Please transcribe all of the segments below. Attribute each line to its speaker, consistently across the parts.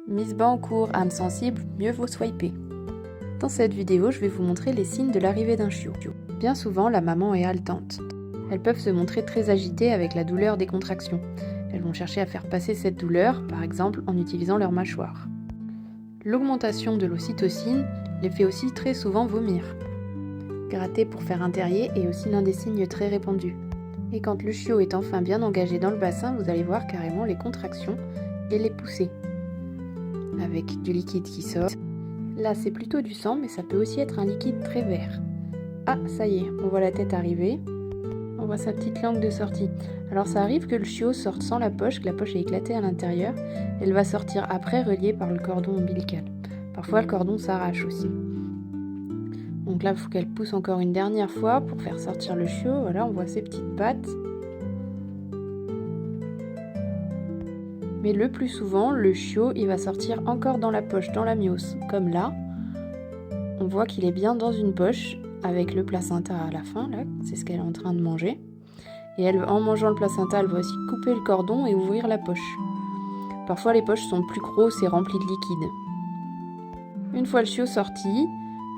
Speaker 1: Miss Bancourt, âme sensible, mieux vaut swiper. Dans cette vidéo, je vais vous montrer les signes de l'arrivée d'un chiot. Bien souvent, la maman est haletante. Elles peuvent se montrer très agitées avec la douleur des contractions. Elles vont chercher à faire passer cette douleur, par exemple en utilisant leur mâchoire. L'augmentation de l'ocytocine les fait aussi très souvent vomir. Gratter pour faire un terrier est aussi l'un des signes très répandus. Et quand le chiot est enfin bien engagé dans le bassin, vous allez voir carrément les contractions et les poussées. Avec du liquide qui sort. Là, c'est plutôt du sang, mais ça peut aussi être un liquide très vert. Ah, ça y est, on voit la tête arriver. On voit sa petite langue de sortie. Alors ça arrive que le chiot sorte sans la poche, que la poche est éclatée à l'intérieur. Elle va sortir après, reliée par le cordon ombilical. Parfois, le cordon s'arrache aussi. Donc là, il faut qu'elle pousse encore une dernière fois pour faire sortir le chiot. Voilà, on voit ses petites pattes. Mais le plus souvent, le chiot, il va sortir encore dans la poche, dans la myosse, comme là. On voit qu'il est bien dans une poche, avec le placenta à la fin, là, c'est ce qu'elle est en train de manger. Et elle, en mangeant le placenta, elle va aussi couper le cordon et ouvrir la poche. Parfois, les poches sont plus grosses et remplies de liquide. Une fois le chiot sorti,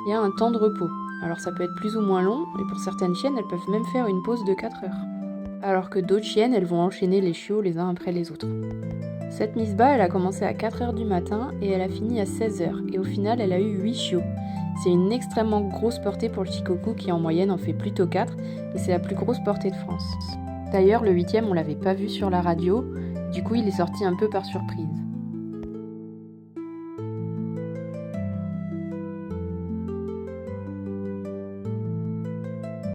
Speaker 1: il y a un temps de repos. Alors ça peut être plus ou moins long, et pour certaines chiennes, elles peuvent même faire une pause de 4 heures. Alors que d'autres chiennes, elles vont enchaîner les chiots les uns après les autres. Cette Miss Ba, elle a commencé à 4 heures du matin et elle a fini à 16 heures. Et au final, elle a eu 8 chiots. C'est une extrêmement grosse portée pour le Shikoku qui en moyenne en fait plutôt 4 et c'est la plus grosse portée de France. D'ailleurs, le 8e, on l'avait pas vu sur la radio, du coup il est sorti un peu par surprise.